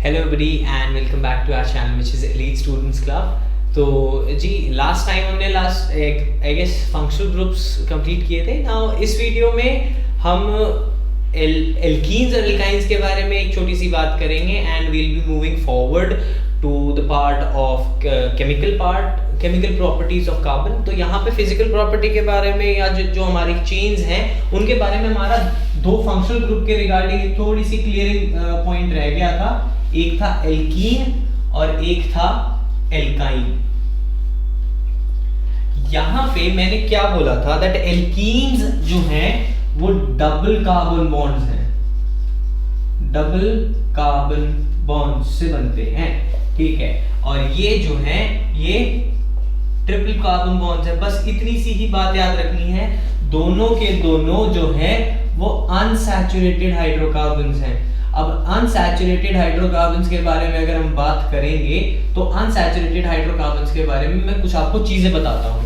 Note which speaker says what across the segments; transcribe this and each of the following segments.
Speaker 1: Hello everybody and welcome back to our channel which is elite students club. तो जी last time हमने I guess functional groups complete किए थे। Now इस video में हम एल्कीन्स और एल्काइंस के बारे में एक छोटी सी बात करेंगे and we'll be moving forward to the part of chemical properties of carbon. तो यहाँ पे फिजिकल प्रॉपर्टी के बारे में या जो हमारी चेन्स हैं उनके बारे में हमारा दो फंक्शनल ग्रुप के रिगार्डिंग थोड़ी सी क्लियरिंग पॉइंट रह गया था। एक था एल्कीन और एक था एल्काइन। यहां पे मैंने क्या बोला था दैट एल्कीन्स जो हैं वो डबल कार्बन बॉन्ड्स हैं, डबल कार्बन बॉन्ड से बनते हैं, ठीक है। और ये जो हैं ये ट्रिपल कार्बन बॉन्ड्स है। बस इतनी सी ही बात याद रखनी है, दोनों के दोनों जो है वो अनसैचुरेटेड हाइड्रोकार्बन्स हैं। अब अनसैचुरेटेड हाइड्रोकार्बन्स के बारे में अगर हम बात करेंगे तो अनसैचुरेटेड हाइड्रोकार्बन्स के बारे में मैं कुछ आपको चीजें बताता हूँ।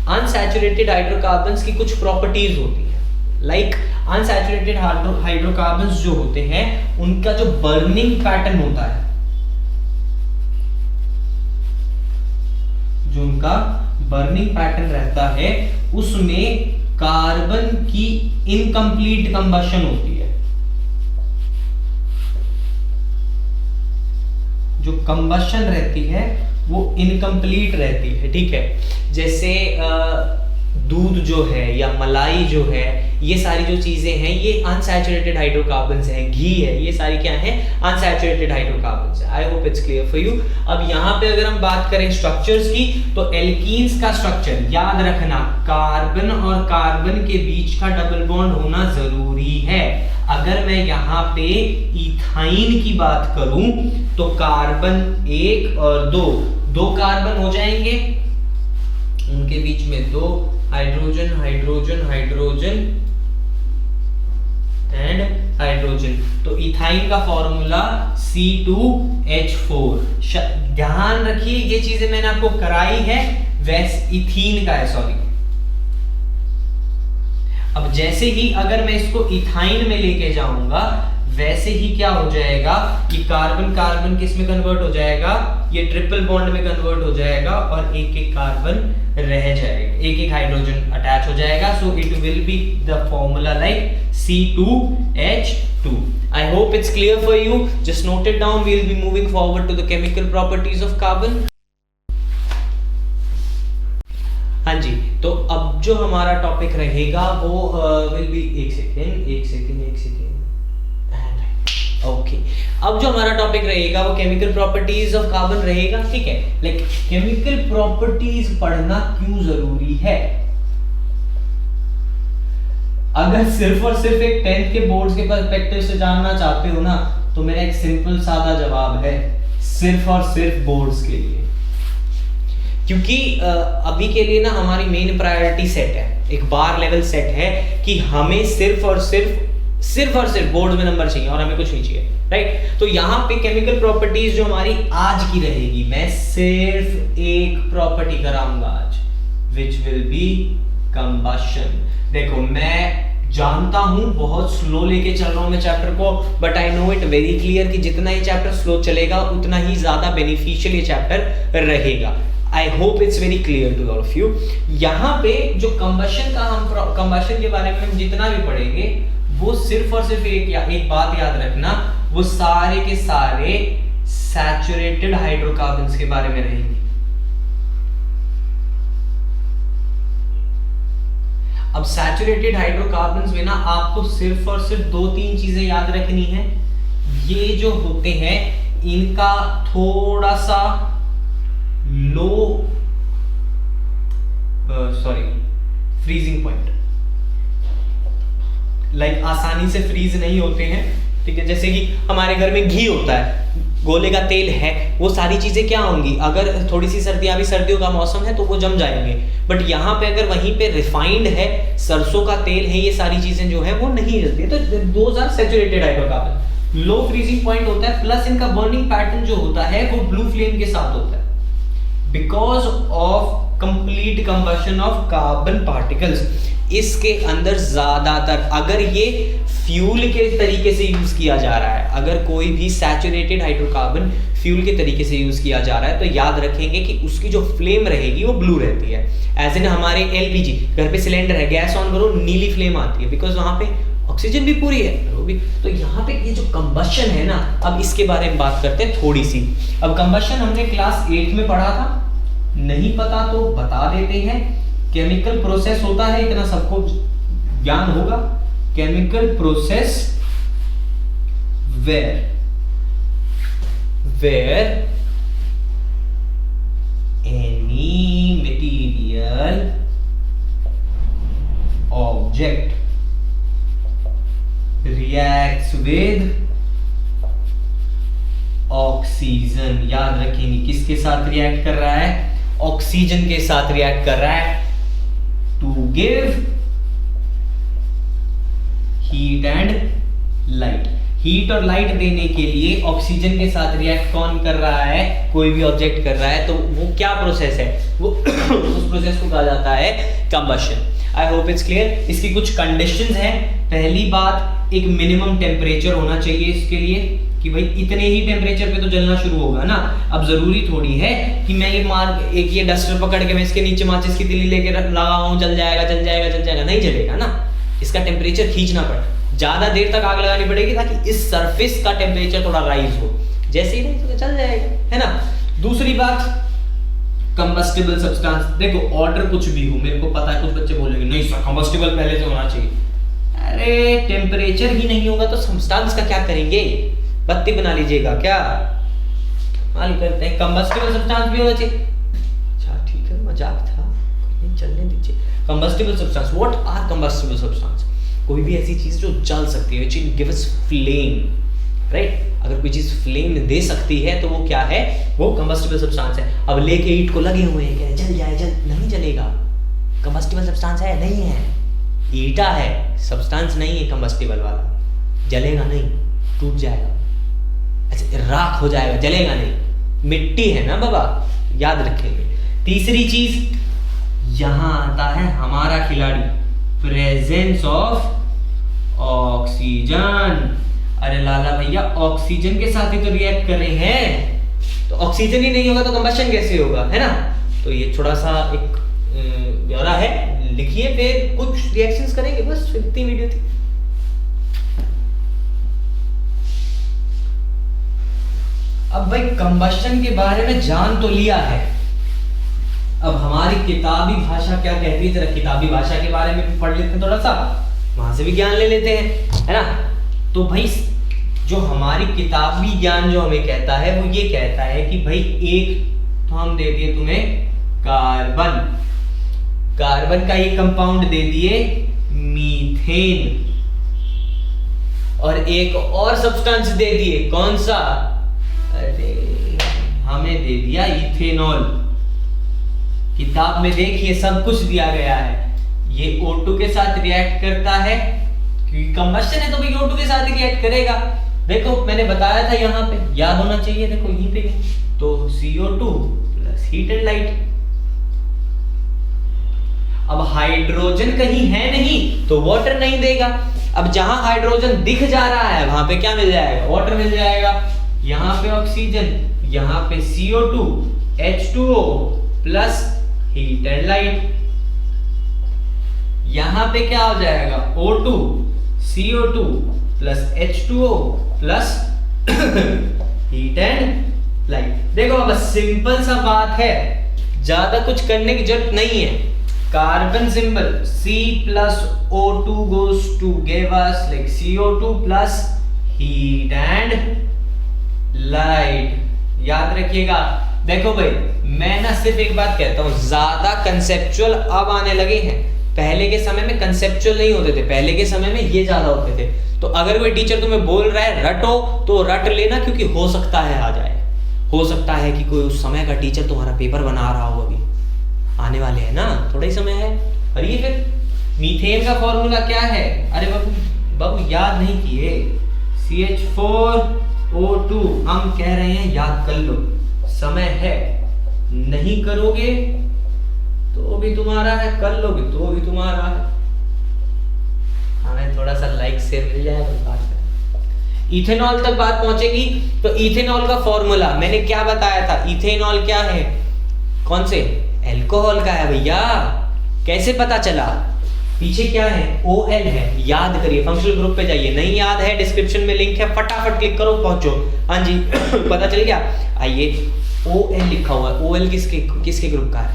Speaker 1: अनसैचुरेटेड हाइड्रोकार्बन्स की कुछ प्रॉपर्टीज होती हैं। लाइक अनसैचुरेटेड हाइड्रोकार्बन्स जो होते हैं उनका जो बर्निंग पैटर्न होता है, जो उनका बर्निंग पैटर्न रहता है उसमें कार्बन की इनकम्प्लीट कंबशन होती है। जो कंबशन रहती है वो इनकम्प्लीट रहती है, ठीक है। जैसे दूध जो है या मलाई जो है, ये सारी जो चीजें हैं ये अनसैचुरेटेड हाइड्रोकार्बन्स हैं। घी है, ये सारी क्या है, अनसैचुरेटेड हाइड्रोकार्बन्स है। आई hope it's clear for you. अब यहाँ पे अगर हम बात करें स्ट्रक्चर्स की तो एल्कीन्स का स्ट्रक्चर याद रखना, कार्बन और कार्बन के बीच का डबल बॉन्ड होना जरूरी है। अगर मैं यहाँ पे इथाइन की बात करूं तो कार्बन 1 और 2 कार्बन हो जाएंगे, उनके बीच में 2 hydrogen hydrogen hydrogen and hydrogen. तो इथाइन का फॉर्मूला C2H4। ध्यान रखिए ये चीजें मैंने आपको कराई है, वैसे इथीन का है, सॉरी। अब जैसे ही अगर मैं इसको इथाइन में लेके जाऊंगा वैसे ही क्या हो जाएगा कि कार्बन कार्बन किस में कन्वर्ट हो जाएगा, ये ट्रिपल बॉन्ड में कन्वर्ट हो जाएगा और एक एक कार्बन रह जाएगा, एक एक हाइड्रोजन अटैच हो जाएगा। So it will be the formula like C2H2। I hope it's clear for you. Just note it down. We will be moving forward to the chemical properties of carbon. हाँ जी, तो अब जो हमारा topic रहेगा वो will be एक second okay. अब जो हमारा टॉपिक रहेगा वो केमिकल प्रॉपर्टीज ऑफ कार्बन रहेगा, ठीक है। लाइक केमिकल प्रॉपर्टीज पढ़ना क्यों जरूरी है? अगर सिर्फ और सिर्फ एक 10th के बोर्ड्स के पर्सपेक्टिव से जानना चाहते हो ना तो मेरा एक सिंपल सादा जवाब है, सिर्फ और सिर्फ बोर्ड्स के लिए। क्योंकि अभी के लिए ना हमारी मेन प्रायोरिटी सेट है, एक बार लेवल सेट है कि हमें सिर्फ और सिर्फ बोर्ड में नंबर चाहिए और हमें कुछ नहीं चाहिए, राइट। तो यहाँ पे केमिकल प्रॉपर्टीज जो हमारी आज की रहेगी, मैं सिर्फ एक प्रॉपर्टी कराऊंगा आज, विच विल बी कंबशन। देखो मैं जानता हूं बहुत स्लो लेके चल रहा हूं मैं चैप्टर को, but I know it very clear कि जितना ये चैप्टर स्लो चलेगा उतना ही ज्यादा बेनिफिशियल ये चैप्टर रहेगा। I hope it's very clear to all of you. यहाँ पे जो कंबशन के बारे में हम जितना भी पढ़ेंगे वो सिर्फ और सिर्फ एक बात याद रखना, वो सारे के सारे सैचुरेटेड हाइड्रोकार्बन्स के बारे में रहेंगे। अब सैचुरेटेड हाइड्रोकार्बन्स में ना आपको सिर्फ और सिर्फ 2-3 चीजें याद रखनी है। ये जो होते हैं इनका थोड़ा सा लो फ्रीजिंग पॉइंट, लाइक आसानी से फ्रीज नहीं होते हैं, ठीक है। जैसे कि हमारे घर में घी होता है, गोले का तेल है, वो सारी चीजें क्या होंगी, अगर थोड़ी सी सर्दियां, अभी सर्दियों का मौसम है तो वो जम जाएंगे, बट यहाँ पे अगर वहीं पे रिफाइंड है, सरसों का तेल है, ये सारी चीजें जो है वो नहीं जलती। तो those are saturated hydrocarbon. Low freezing point होता है, प्लस इनका बर्निंग पैटर्न जो होता है वो ब्लू फ्लेम के साथ होता है, because of complete combustion of carbon particles. इसके अंदर ज्यादातर अगर ये फ्यूल के तरीके से यूज किया जा रहा है, अगर कोई भी सैचुरेटेड हाइड्रोकार्बन फ्यूल के तरीके से यूज किया जा रहा है तो याद रखेंगे कि उसकी जो फ्लेम रहेगी वो ब्लू रहती है। एज इन हमारे एलपीजी, घर पे सिलेंडर है, गैस ऑन करो नीली फ्लेम आती है, बिकॉज वहां पे ऑक्सीजन भी पूरी है वो भी। तो यहाँ पे ये जो कंबशन है ना, अब इसके बारे में बात करते हैं थोड़ी सी। अब कंबशन हमने क्लास 8 में पढ़ा था, नहीं पता तो बता देते हैं। केमिकल प्रोसेस होता है, इतना सबको ज्ञान होगा। Chemical process where any material object reacts with oxygen. याद रखेंगे किसके साथ रिएक्ट कर रहा है? ऑक्सीजन के साथ रिएक्ट कर रहा है to give heat and light. Heat और लाइट देने के लिए ऑक्सीजन के साथ रिएक्ट कौन कर रहा है? कोई भी ऑब्जेक्ट कर रहा है। तो वो क्या प्रोसेस है? वो उस प्रोसेस को कहा जाता है combustion. I hope it's clear. इसकी कुछ कंडीशंस हैं। पहली बात, एक मिनिमम टेम्परेचर होना चाहिए इसके लिए कि भाई इतने ही टेम्परेचर पे तो जलना शुरू होगा ना। अब जरूरी थोड़ी है कि मैं ये डस्टर पकड़ के मैं इसके नीचे माचिस की तीली लेके लगाऊं, जल जाएगा, नहीं जलेगा ना। इसका टेम्परेचर खींचना पड़ेगा, ज्यादा देर तक आग लगानी पड़ेगी ताकि इस सरफेस का टेम्परेचर थोड़ा राइज हो। जैसे ही नहीं तो चल जाएगा, है ना। दूसरी बात, कंबस्टिबल सब्सटेंस। देखो ऑर्डर कुछ भी हो, मेरे को पता है कुछ बच्चे बोलेंगे नहीं सर कंबस्टिबल पहले से होना चाहिए। अरे टेम्परेचर ही नहीं होगा तो सब्सटेंस का क्या करेंगे? बत्ती बना लीजिएगा क्या? मालूम करते हैं कंबस्टिबल सब्सटेंस भी होना चाहिए। अच्छा ठीक है, मजाक था, चलने दीजिए। Combustible substance, what are combustible substance? कोई भी ऐसी चीज जो जल सकती है, which give us flame, right? अगर कोई चीज फ्लेम दे सकती है तो वो क्या है? वो कंबस्टिबल सब्सटेंस है। अब लेके ईंट को लगे हुए हैं, कह रहे जल जाए, नहीं जलेगा। कंबस्टिबल सब्सटेंस है? नहीं है, ईटा है, सब्सटेंस नहीं है कंबस्टिबल वाला, जलेगा नहीं, टूट जाएगा, अच्छा राख हो जाएगा, जलेगा नहीं। मिट्टी है ना बाबा, याद रखेंगे। तीसरी चीज, यहां आता है हमारा खिलाड़ी, प्रेजेंस ऑफ ऑक्सीजन। अरे लाला भैया ऑक्सीजन के साथ ही तो रिएक्ट कर रहे हैं, तो ऑक्सीजन ही नहीं होगा तो कंबशन कैसे होगा, है ना। तो ये थोड़ा सा एक ब्यौरा है, लिखिए फिर कुछ रिएक्शंस करेंगे, बस इतनी वीडियो थी। अब भाई कंबशन के बारे में जान तो लिया है, अब हमारी किताबी भाषा क्या कहती है, जरा किताबी भाषा के बारे में भी पढ़ लेते हैं, थोड़ा सा वहां से भी ज्ञान ले लेते हैं, है ना। तो भाई जो हमारी किताबी ज्ञान जो हमें कहता है वो ये कहता है कि भाई एक तो हम दे दिए तुम्हें कार्बन, कार्बन का ये कंपाउंड दे दिए मीथेन, और एक और सब्सटेंस दे दिए, कौन सा? अरे हमें दे दिया इथेनॉल। किताब में देखिए सब कुछ दिया गया है। ये O2 के साथ रिएक्ट करता है क्योंकि कंबशन है तो भाई O2 के साथ ही रिएक्ट करेगा। देखो मैंने बताया था यहाँ पे, याद होना चाहिए, देखो यहीं पे तो CO2 plus heat and light. अब हाइड्रोजन कहीं है नहीं तो वाटर नहीं देगा। अब जहां हाइड्रोजन दिख जा रहा है वहां पे क्या मिल जाएगा? वाटर मिल जाएगा। यहाँ पे ऑक्सीजन, यहाँ पे CO2 H2O plus heat and light. यहां पे क्या हो जाएगा? O2 CO2 plus H2O plus heat and light. देखो अब सिंपल सा बात है, ज्यादा कुछ करने की जरूरत नहीं है। Carbon symbol C plus O2 goes to give us like CO2 plus heat and light. याद रखिएगा। देखो भाई मैं ना सिर्फ एक बात कहता हूं, ज्यादा कंसेप्चुअल अब आने लगे हैं, पहले के समय में कंसेप्चुअल नहीं होते थे, पहले के समय में ये ज्यादा होते थे। तो अगर कोई टीचर तुम्हें बोल रहा है रटो तो रट लेना, क्योंकि हो सकता है आ जाए, हो सकता है कि कोई उस समय का टीचर तुम्हारा पेपर बना रहा हो, अभी आने वाले हैं ना, थोड़ा ही समय है। और ये फिर मीथेन का फॉर्मूला क्या है? अरे बाबू याद नहीं किए, CH4O2 हम कह रहे हैं याद कर लो, समय है, नहीं करोगे तो भी तुम्हारा है, कर लोगे तो भी तुम्हारा है। हमें थोड़ा सा लाइक शेयर मिल जाए बस बात है। इथेनॉल तक बात पहुंचेगी तो इथेनॉल का फॉर्मूला मैंने क्या बताया था, इथेनॉल क्या है, कौन से, एल्कोहल का है भैया। कैसे पता चला, पीछे क्या है, OL है, याद करिए, फंक्शनल ग्रुप पे जाइए, नहीं याद है डिस्क्रिप्शन में लिंक है, फटाफट क्लिक करो पहुंचो। हाँ जी पता चल गया। आइए OL लिखा हुआ है, OL किसके ग्रुप का है,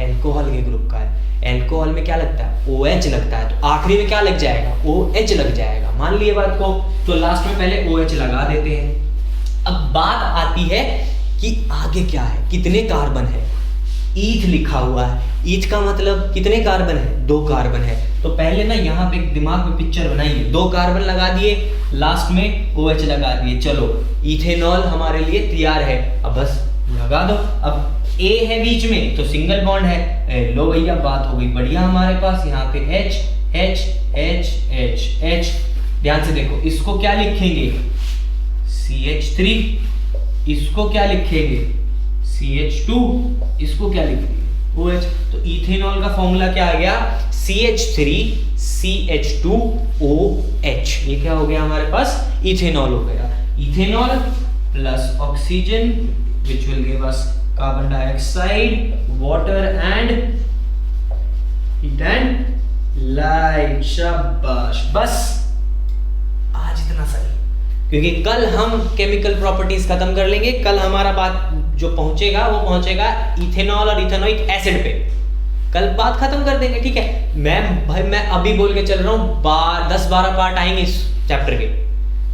Speaker 1: एल्कोहल के ग्रुप का है। एल्कोहल में क्या लगता है, OH लगता है, तो आखिरी में क्या लग जाएगा, OH लग जाएगा। मान लिए बात को, तो लास्ट में पहले OH लगा देते हैं। अब बात आती है कि आगे क्या है, कितने कार्बन है, ईथ लिखा हुआ है, ईथ का मतलब कितने कार्बन है, 2 कार्बन है। तो पहले ना यहाँ पे दिमाग में पिक्चर बनाइए, 2 कार्बन लगा दिए, लास्ट में OH लगा दिए, चलो इथेनॉल हमारे लिए तैयार है। अब बस लगा दो। अब A है बीच में तो सिंगल बॉन्ड है, लो भैया बात हो गई बढ़िया हमारे पास। यहाँ पे H H H H H, ध्यान से देखो, इसको क्या लिखेंगे, CH3, इसको क्या लिखेंगे, CH2, इसको क्या लिखेंगे, OH। तो इथेनॉल का फॉर्मूला क्या आ गया, CH3 CH2OH। ये क्या हो गया हमारे पास, इथेनॉल हो गया। Ethanol plus oxygen which will give us carbon dioxide, water and heat and light। शाबाश, बस आज इतना सही, क्योंकि कल हम केमिकल प्रॉपर्टीज खत्म कर लेंगे। कल हमारा बात जो पहुंचेगा वो पहुंचेगा इथेनॉल और इथेनोइक एसिड पे, कल बात खत्म कर देंगे, ठीक है। मैं अभी बोल के चल रहा हूँ, 10-12 पार्ट आएंगे इस चैप्टर के,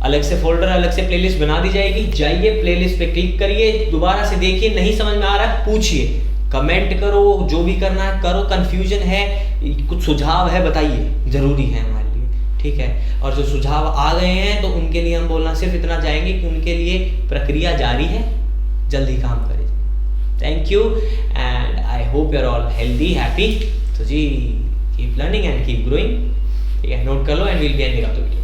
Speaker 1: अलग से फोल्डर, अलग से प्लेलिस्ट बना दी जाएगी। जाइए प्लेलिस्ट पे क्लिक करिए, दोबारा से देखिए, नहीं समझ में आ रहा है पूछिए, कमेंट करो, जो भी करना है करो, कंफ्यूजन है, कुछ सुझाव है बताइए, जरूरी है हमारे लिए, ठीक है। और जो सुझाव आ गए हैं तो उनके लिए हम बोलना सिर्फ इतना चाहेंगे कि उनके लिए प्रक्रिया जारी है, जल्दी काम करें। Thank you and I hope you are all healthy happy. तो जी keep learning and keep growing, ठीक है, नोट कर लो and will be ending of the video.